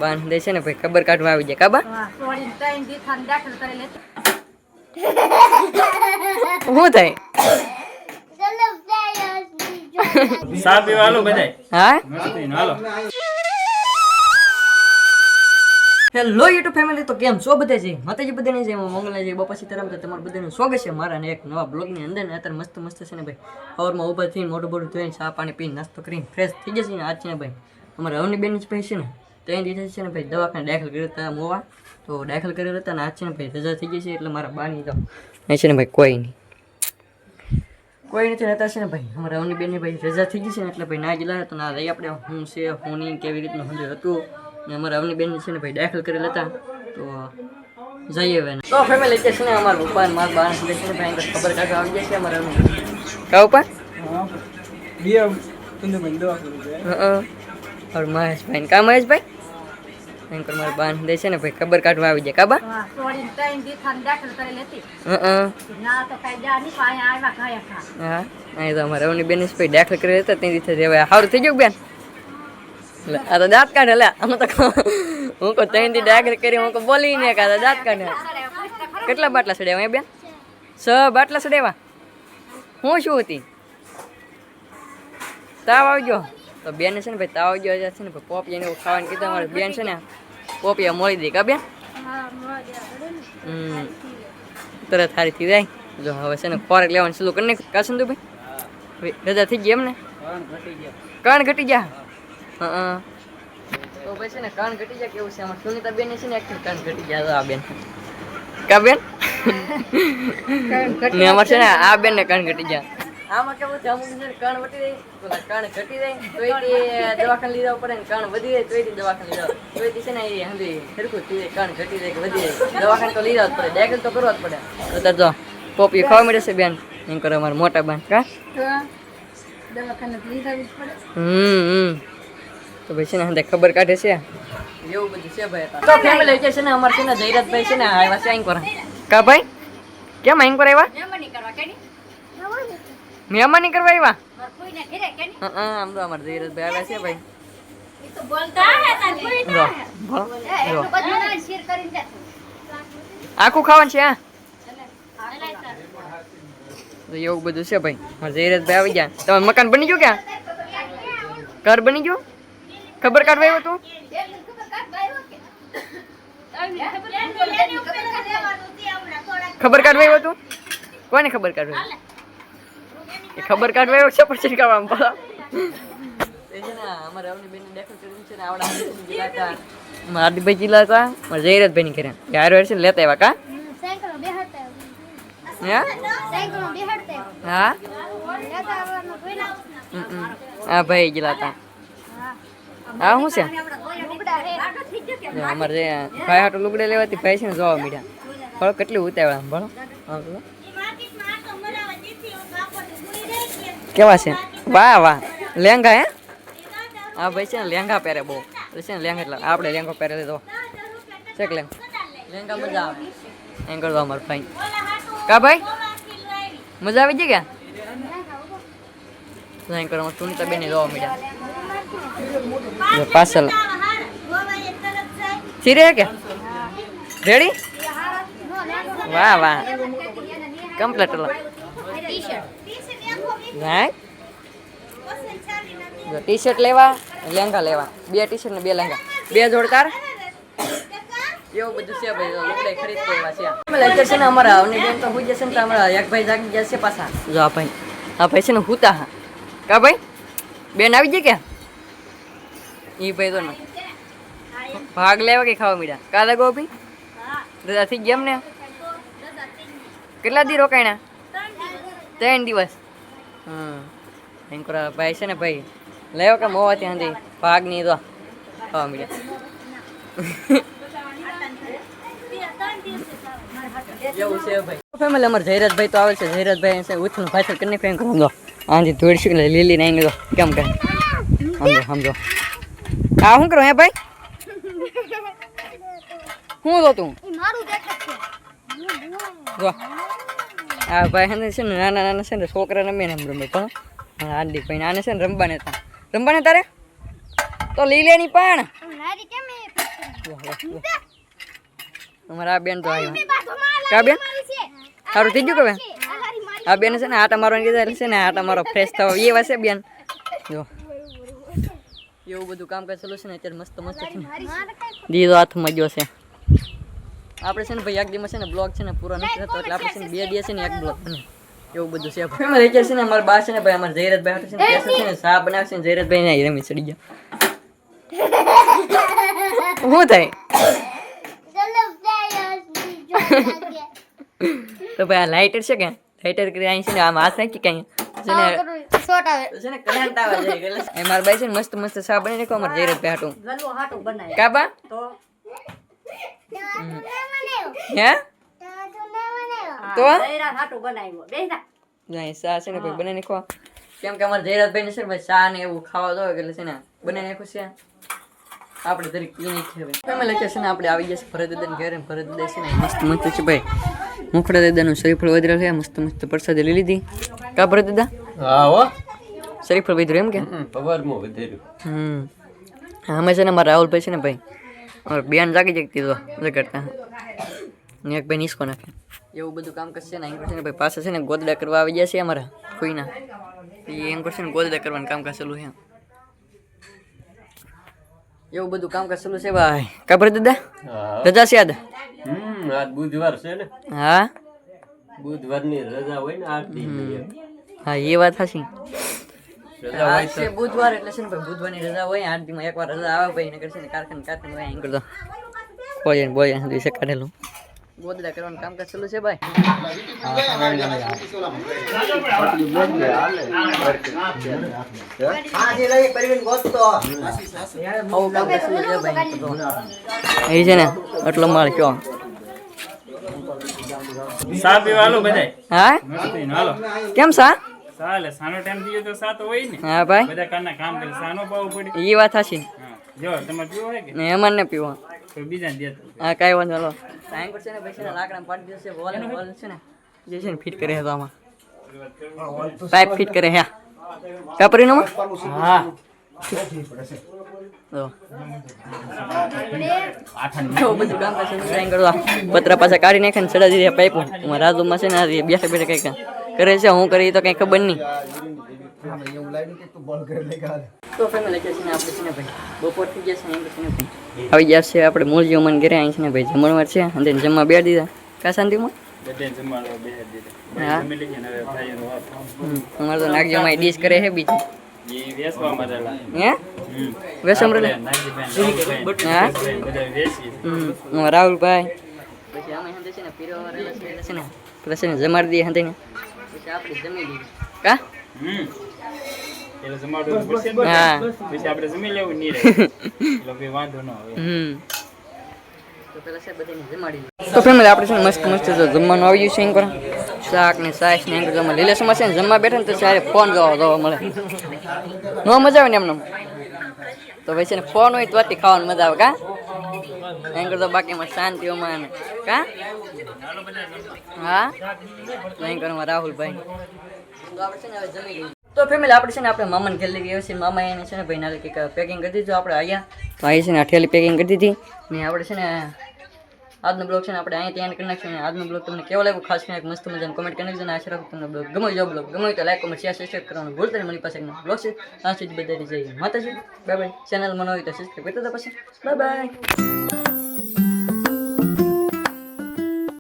બાંધ દે છે ને ભાઈ ખબર કાઢવા આવી જાય કાબા શું થાય સા પીવા હાલો બધાય હા હાલો હેલો યુટ્યુબ ફેમિલી તો કેમ છો બધા છે માતાજી બધાને છે મંગલા છે બાપા સીતારામ તો તમારું બધાનું સ્વાગત છે મારા ને એક નવા બ્લોગની અંદર ને અત્યારે મસ્ત મસ્ત છે ને ભાઈ સવારમાં ઊભા થઈને મોટું મોટું ધોઈને ચા પાણી પીને નાસ્તો કરીને ફ્રેશ થઈ જશે ને આજ છે ને ભાઈ અમારા અવની બેન જ ભાઈ છે ને ત્યાં દીધા છે ને ભાઈ દવાખાને દાખલ કર્યા હતા મોવા તો દાખલ કરેલા હતા ને આજ છે ને ભાઈ રજા થઈ ગઈ છે એટલે મારા બાની તો એ છે ને ભાઈ કોઈ નથી રહેતા છે ને ભાઈ અમારા અવની બેનની ભાઈ રજા થઈ ગઈ છે ને એટલે ભાઈ ના ગયેલા તો ના રહી આપણે હું છે હું નહીં કેવી રીતનું સમજ હતું ને અમારા અવની બેન છે ને ભાઈ દાખલ કરેલા હતા તો જઈએ હવે તો ફેમિલી છે ને અમારા પપ્પા ને મારા બાણ છે ને ભાઈ ખબર કાઢવા આવી જાય છે અમારા અવની કા પપ્પા और महेश भाई का महेश भाई एंकर मार बांध दे છે ને ભાઈ ખબર કાઢવા આવી જાય કાબા હા અહીં તો અમારા અવની બેન ભાઈ દાખલ કરી હતા તે રીતે હવે સારું થઈ ગયું બેન આ તો દાંત કાઢે લે આમ તો હું કો ત્રણ દી દાખલ કરી હું કો બોલી ને કા દાંત કાઢે કેટલા બાટલા સડ્યા બેન 6 બાટલા સડ્યા હું શું હતી તાવ આવી ગયો તો બેન છે ને ભાઈ તાવ આવી ગયો છે ને ભાઈ પોપિયા ને એવું ખાવાનું કીધું અમારે બેન છે ને પોપિયા મળી દે કા બેન તરત સારી થઈ જાય જો હવે છે ને ખોરાક લેવાનું ચાલુ કરી નાખ કા સંધુ ભાઈ રજા થઈ ગઈ એમ ને કણ ઘટી ગયા હા તો ભાઈ છે ને કણ ઘટી જાય કેવું છે અમારે સુનિતા બેન છે ને એક કણ ઘટી ગયા આ બેન કા બેન ને અમારે છે ને આ બેન ને કણ ઘટી ગયા આમાં કેવું છે અમુક કણ વટી જાય કણ ઘટી જાય તો દવાખાને લઈ જવું પડે ને કણ વધી જાય તો દવાખાને લઈ જવું તો છે ને એ હંધી સરખું થઈ જાય કણ ઘટી જાય કે વધી જાય દવાખાને તો લઈ જવું જ પડે દાખલ તો કરવા જ પડે તો જો પોપી ખાવા મળે છે બેન એમ કરે અમારા મોટા બાન કા દવાખાને લઈ જવું જ પડે તો ભાઈ છે ને હંધે ખબર કાઢે છે એવું બધું છે ભાઈ તો ફેમિલી છે ને અમારે છે ને જયરાજભાઈ છે ને આવ્યા છે આઈન કરે કા ભાઈ કેમ આઈન કરે આવ્યા મહેમાની કરવા આવ્યા આમ તો અમારે ધીરજભાઈ આવ્યા છે ભાઈ આખું ખાવાનું છે હા એવું બધું છે ભાઈ મારે ધીરજભાઈ આવી ગયા તમારું મકાન બની ગયું ક્યાં ઘર બની ગયું ખબર કાઢવા આવ્યો તું ખબર કાઢવા આવ્યો તું કોને ખબર કાઢવા ખબર કાઢવા આવ્યો છે પછી કામ પડે એ છે ને અમારે અવની બેન દાખલ કરી છે ને આવડા જિલ્લા હતા હાર્દિકભાઈ જિલ્લા હતા મારા જયરાજભાઈ ની કર્યા યાર વાર છે ને લેતા આવ્યા કા હા હા ભાઈ જિલ્લા હતા હા શું છે અમારે જે ભાઈ હાટો લુગડે લેવાથી ભાઈ છે ને જોવા મળ્યા ભણો કેટલી ઉતાવળા ભણો કેવા છે વાહ વાહ લેંગા હે હા ભાઈ છે ને લેંગા પહેરે બહુ છે ને લેંગા એટલે આપણે લેંગો પહેરે લીધો છે કે લેંગા મજા આવે એમ કરતો અમારો ભાઈ કા ભાઈ મજા આવી ગઈ કે એમ કરો સુનિતા બેન જોવા મળ્યા પાછળ સિરે કે રેડી વાહ વાહ કમ્પ્લીટ ટી શર્ટ લેવા લેંગા લેવા 2 ટી શર્ટ ને 2 લેંગા 2 જોડકાર એવું બધું છે ભાઈ લુગડા ખરીદતા એવા છે છે ને અમારા અવની બેન તો હોઈ જશે ને તો અમારા એક ભાઈ જાગી જશે પાછા જો આ ભાઈ છે ને હુતા હા કા ભાઈ બેન આવી જાય કે ઈ ભાઈ તો ને ભાગ લેવા કે ખાવા મળ્યા કા લાગો ભાઈ રજા થઈ ગયા ને કેટલા દી રોકાણા 3 દિવસ એમ કરો ભાઈ છે ને ભાઈ લેવો કે મોવા ત્યાંથી ભાગ નહીં તો ખાવા મળ્યા એવું છે ભાઈ ફેમિલી અમારે જયરાજભાઈ તો આવે છે જયરાજભાઈ છે ઉથલું પાછળ કરીને ફેંક સમજો આંધી ધોઈશું એટલે લીલી ને આંગી દો કેમ કહે સમજો હા શું કરો હે ભાઈ શું દો તું જો હા ભાઈ છે ને નાના નાના છે ને છોકરા રમે ને એમ રમે પણ હાર્દિક ભાઈ નાને છે ને રમવાને તારે તો લઈ લે ની પણ અમારા આ બેન તો આવ્યા કા બેન સારું થઈ ગયું કે બેન આ બેન છે ને આટા મારવાની કીધા એટલે છે ને આટા મારો ફ્રેશ થવા એવા છે બેન જો એવું બધું કામ કરે ચાલુ છે ને અત્યારે મસ્ત મસ્ત છે દીધો હાથમાં ગયો છે આપણે છે ને ભાઈ એક દિવસ છે ને બ્લોગ છે ને પૂરો નથી થતો એટલે આપણે છે ને 2 દિવસ છે ને એક બ્લોગ બને એવું બધું છે ફેમિલી અત્યારે છે ને અમારા બા છે ને ભાઈ અમારા જયરાજભાઈ છે ને પેસા છે ને સા બનાવશે ને જયરાજભાઈ ને રમી ચડી ગયા શું થાય તો ભાઈ આ લાઇટર છે કે લાઇટર કરી અહીં છે ને આમ હાથ નાખી કઈ છે ને કરંટ આવે છે એટલે એ મારા ભાઈ છે ને મસ્ત મસ્ત સા બનાવી નાખો અમારા જયરાજભાઈ હાટું કાબા હે તો નહીં સા છે ને ભાઈ બનાવી નાખો કેમ કે અમારા જયરાજભાઈ ને છે ને ભાઈ સા ને એવું ખાવા દો એટલે છે ને બનાવી નાખું છે આપણે દરેક પી નાખીએ હવે ફેમિલી છે ને આપણે આવી જશે ભરત દાદાને ઘરે ભરત દાદા છે ને મસ્ત મસ્ત છે ભાઈ મુખડા દાદાનું શ્રીફળ વધેલું છે મસ્ત મસ્ત પ્રસાદી લઈ લીધી કા ભરત દાદા હા હો શ્રીફળ વધેલું એમ કે પવારમાં વધેલું અમે છે ને મારા રાહુલભાઈ છે ને ભાઈ અમારે બેન જાગી જગતી તો કરતા ને એક ભાઈ નિસ્કો નાખે એવું બધું કામ કરશે ને અહીં છે ને ભાઈ પાસે છે ને ગોદડા કરવા આવી ગયા છે અમારા કોઈના એ એમ કરશે ને ગોદડા કરવાનું કામકાજ ચાલુ છે એવું બધું કામકાજ ચાલુ છે ભાઈ ખબર દાદા રજા છે આજ આજ બુધવાર છે ને હા બુધવારની રજા હોય ને આરતી હા એ વાત સાચી રજા હોય છે બુધવાર એટલે છે ને ભાઈ બુધવારની રજા હોય આરતીમાં એકવાર રજા આવે ભાઈ નગર છે ને કારખાને હોય અહીં કરતો બોય સુધી છે કાઢેલું ગોદડા કરવાનું કામકાજ ચાલુ છે ભાઈ એ છે ને આટલો માળ કયો સા પીવા હાલો બધાય હા મસ્તી નો હાલો કેમ સા ચાલે સાનો ટાઈમ થયો તો સા તો હોય ને હા ભાઈ બધા કારના કામ કરે સાનો પાવું પડે એ વાત સાચી હા જો તમારે પીવો હોય કે ને એમાં ને પીવો તો બીજાને દેતો હા કાંઈ વાંધો લો ટાઈમ પર છે ને ભાઈ છે ને લાકડા પાડી દેશે વોલ છે ને જે છે ને ફિટ કરે છે તો આમાં પાઇપ ફિટ કરે હે કાપરી નો હા બધું કામ કરશે ટ્રાય કરવા પતરા પાછા કાઢી નાખે ને ચડા દીધે પાઇપ રાજુમાં છે ને બેઠા બેઠા કઈક કરે છે હું કરી તો કઈ ખબર નહીં તો ફેમિલી છે ને આપણે છે ને ભાઈ બપોર થઈ ગયા છે ને એમ છે ને ભાઈ આવી ગયા છે આપણે મૂળજીઓ મન ઘરે અહીં છે ને ભાઈ જમણવાર છે અને જમવા બેઠ દીધા કા શાંતિમાં બધે જમાડવા બે દીધા હા જમી લઈએ ને હવે ભાઈનો વાપ અમારે તો નાગજીમાં ડીશ કરે છે બીજું ઈ વેસવા મરેલા હે વેસમ રે હા બધા વેસી રાહુલભાઈ પછી અમે હંતે છે ને પીરો વાળા છે ને પેલા છે ને જમાડી દઈએ હંતે ને પછી આપણે જમી લઈએ કા એટલે જમાડવું પડશે ને હા પછી આપણે જમી લેવું નહીં રહે એટલે કોઈ વાંધો ન આવે તો પેલા છે બધાને જમાડી તો ફેમિલી આપણે છે ને મસ્ત મસ્ત જો જમવાનું આવી ગયું છે એમ કરો શાક ને સાઈસ ને એમ જમવા લીલેસમાં છે ને જમવા બેઠા ને તો ત્યારે ફોન જોવા મળે નો મજા આવે ને એમને તો ભાઈ છે ને ફોન હોય તો વાતી ખાવાની મજા આવે કા એમ કરતો બાકીમાં શાંતિઓમાં કા હા એમ કરવા રાહુલભાઈ તો આપણે છે ને હવે જમી લઈએ તો ફેમિલી આપણે છે ને આપણે મામાને ઘેર લઈ ગયા છે મામા એને છે ને ભાઈ નાલે કંઈક પેકિંગ કરી દીધું આપણે અહીંયા તો અહીં છે ને અઠિયાલી પેકિંગ કરી દીધી ને આપણે છે ને આજનો બ્લોગ છે ને આપણે અહીંયા ત્યાં કરી નાખીશું અને આજનો બ્લોગ તમને કેવો લાગ્યો ખાસ કરીને મસ્ત મજાનો કમેન્ટ કરી નાખજો અને આશા રાખું તમને બ્લોગ ગમે જો બ્લોગ ગમે તો લાઈક કમેન્ટ શેર સબસ્ક્રાઈબ કરવાનું ભૂલતા નહીં મારી પાસે એક બ્લોગ છે આ સુધી બધાની જઈએ માતાજી બાય બાય ચેનલ મને હોય તો સબસ્ક્રાઈબ કરતા હતા પછી બાય બાય